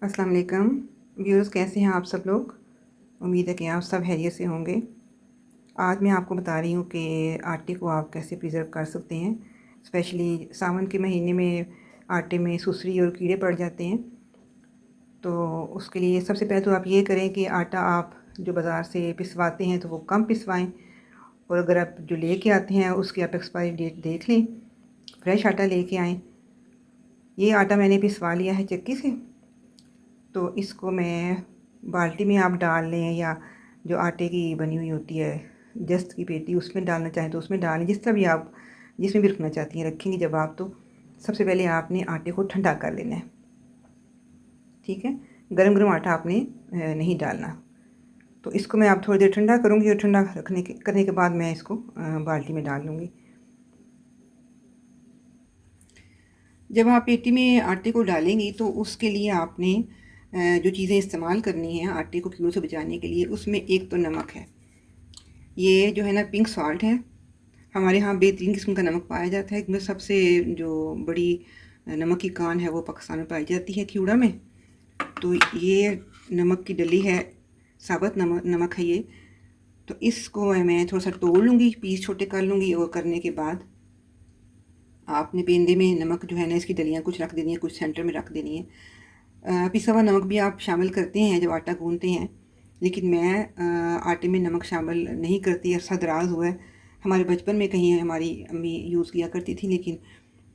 अस्सलाम वालेकुम व्यूअर्स, कैसे हैं आप सब लोग। उम्मीद है कि आप सब खैरियत से होंगे। आज मैं आपको बता रही हूँ कि आटे को आप कैसे प्रिज़र्व कर सकते हैं। स्पेशली सावन के महीने में आटे में सुसरी और कीड़े पड़ जाते हैं। तो उसके लिए सबसे पहले तो आप ये करें कि आटा आप जो बाज़ार से पिसवाते हैं तो वो कम पिसवाएं, और अगर आप जो लेके आते हैं उसकी आप एक्सपायरी डेट देख लें, फ्रेश आटा लेके आएँ। ये आटा मैंने पिसवा लिया है चक्की से, तो इसको मैं बाल्टी में आप डाल लें, या जो आटे की बनी हुई होती है जस्त की पेटी उसमें डालना चाहें तो उसमें डालें। जिस तरह भी आप जिसमें भी रखना चाहती हैं रखेंगी। जब आप तो सबसे पहले आपने आटे को ठंडा कर लेना है, ठीक है। गरम गरम आटा आपने नहीं डालना। तो इसको मैं आप थोड़ी देर ठंडा करूँगी, और ठंडा करने के बाद मैं इसको बाल्टी में डाल लूँगी। जब आप पेटी में आटे को डालेंगी तो उसके लिए आपने जो चीज़ें इस्तेमाल करनी है आटे को कीड़ों से बचाने के लिए, उसमें एक तो नमक है। ये जो है ना पिंक सॉल्ट है। हमारे यहाँ बेहतरीन किस्म का नमक पाया जाता है, क्योंकि सबसे जो बड़ी नमक की कान है वो पाकिस्तान में पाई जाती है, कीड़ा में। तो ये नमक की डली है, साबुत नमक है ये। तो इसको मैं थोड़ा सा तोड़ लूँगी, पीस छोटे कर लूँगी, और करने के बाद आपने पेंदे में नमक जो है ना इसकी डलियाँ कुछ रख देनी है, कुछ सेंटर में रख देनी है। पिसा हुआ नमक भी आप शामिल करते हैं जब आटा गूंथते हैं, लेकिन मैं आटे में नमक शामिल नहीं करती। अरसा दराज हुआ है, हमारे बचपन में कहीं हमारी अम्मी यूज़ किया करती थी, लेकिन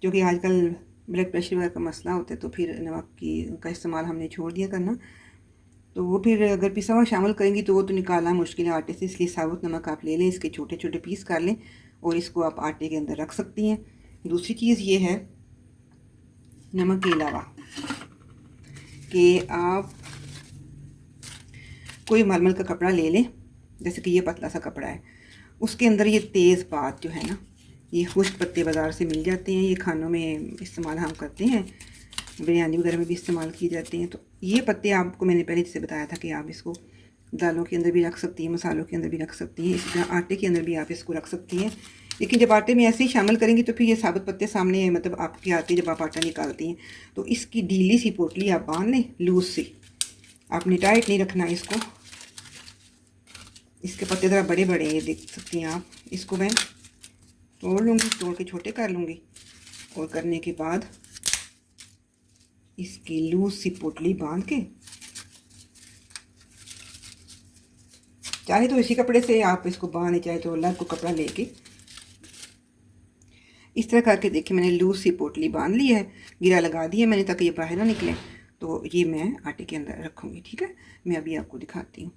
क्योंकि आजकल ब्लड प्रेशर वगैरह का मसला होता है तो फिर नमक का इस्तेमाल हमने छोड़ दिया करना। तो वो फिर अगर पिसा हुआ शामिल करेंगी तो वो तो निकालना मुश्किल है आटे से, इसलिए साबुत नमक आप ले लें, इसके छोटे छोटे पीस कर लें और इसको आप आटे के अंदर रख सकती हैं। दूसरी चीज़ ये है नमक के अलावा कि आप कोई मलमल का कपड़ा ले लें, जैसे कि ये पतला सा कपड़ा है, उसके अंदर ये तेज़ पात जो है ना, ये खुश्क पत्ते बाज़ार से मिल जाते हैं, ये खानों में इस्तेमाल हम करते हैं, बिरयानी वगैरह में भी इस्तेमाल किए जाते हैं। तो ये पत्ते आपको मैंने पहले जैसे बताया था कि आप इसको दालों के अंदर भी रख सकती हैं, मसालों के अंदर भी रख सकती हैं, इसी तरह आटे के अंदर भी आप इसको रख सकती हैं। लेकिन जब आटे में ऐसे ही शामिल करेंगी तो फिर ये साबुत पत्ते सामने मतलब आपके आते जब आप आटा निकालती हैं तो इसकी ढीली सी पोटली आप बांध लें, लूज सी। आपने टाइट नहीं रखना इसको। इसके पत्ते ज़रा बड़े बड़े ये देख सकती हैं आप। इसको मैं तोड़ लूँगी, तोड़ के छोटे कर लूँगी, और करने के बाद इसकी लूज सी पोटली बांध के, चाहे तो इसी कपड़े से आप इसको बांधे, चाहे तो अलग को कपड़ा लेके इस तरह करके देखिए मैंने लूज सी पोटली बांध ली है, गिरा लगा दिया मैंने ताकि ये बाहर ना निकले। तो ये मैं आटे के अंदर रखूँगी, ठीक है। मैं अभी आपको दिखाती हूँ।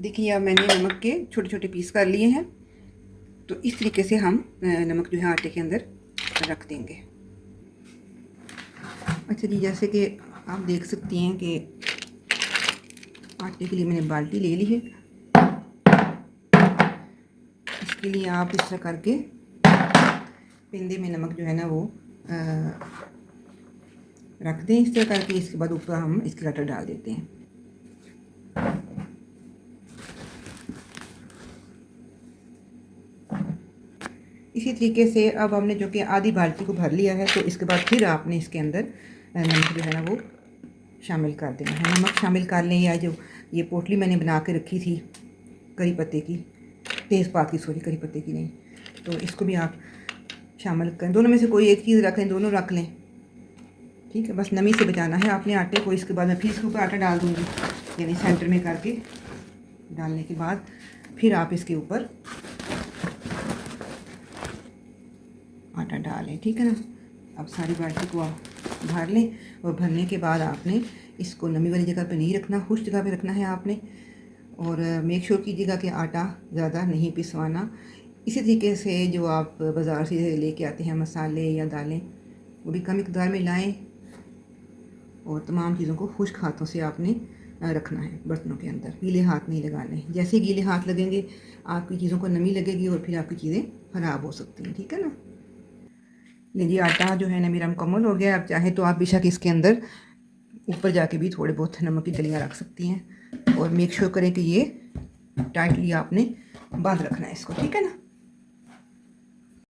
देखिए अब मैंने नमक के छोटे छोटे पीस कर लिए हैं। तो इस तरीके से हम नमक जो है आटे के अंदर रख देंगे। अच्छा जी, जैसे कि आप देख सकती हैं कि आटे के लिए मैंने बाल्टी ले ली है। इसके लिए आप इस तरह करके पेंदे में नमक जो है ना वो रख दें इस तरह करके। इसके बाद ऊपर हम इसकी कटर डाल देते हैं। इसी तरीके से अब हमने जो कि आधी बाल्टी को भर लिया है, तो इसके बाद फिर आपने इसके अंदर नमक जो है ना वो शामिल कर देना है। नमक शामिल कर लें, या जो ये पोटली मैंने बना के रखी थी करी पत्ते की, तेज़पात की, सॉरी करी पत्ते की नहीं, तो इसको भी आप शामिल करें। दोनों में से कोई एक चीज़ रख लें, दोनों रख लें, ठीक है। बस नमी से बचाना है आपने आटे को। इसके बाद मैं फिर इसके ऊपर आटा डाल दूँगी, यानी सेंटर में करके डालने के बाद फिर आप इसके ऊपर आटा डालें, ठीक है ना। अब सारी बाल्टी को आप भर लें, और भरने के बाद आपने इसको नमी वाली जगह पे नहीं रखना, खुश जगह पे रखना है आपने। और मेक श्योर कीजिएगा कि आटा ज़्यादा नहीं पिसवाना। इसी तरीके से जो आप बाज़ार से लेके आते हैं मसाले या दालें, वो भी कम मिकदार में लाएं, और तमाम चीज़ों को खुश्क हाथों से आपने रखना है बर्तनों के अंदर। गीले हाथ नहीं लगाने, जैसे गीले हाथ लगेंगे आपकी चीज़ों को नमी लगेगी और फिर आपकी चीज़ें ख़राब हो सकती हैं, ठीक है ना। लीजिए आटा जो है ना मेरा मुकम्मल हो गया। अब चाहे तो आप बेशक इसके अंदर ऊपर जाके भी थोड़े बहुत नमक की डलियाँ रख सकती हैं, और मेक श्योर करें कि ये टाइटली आपने बांध रखना है इसको, ठीक है ना।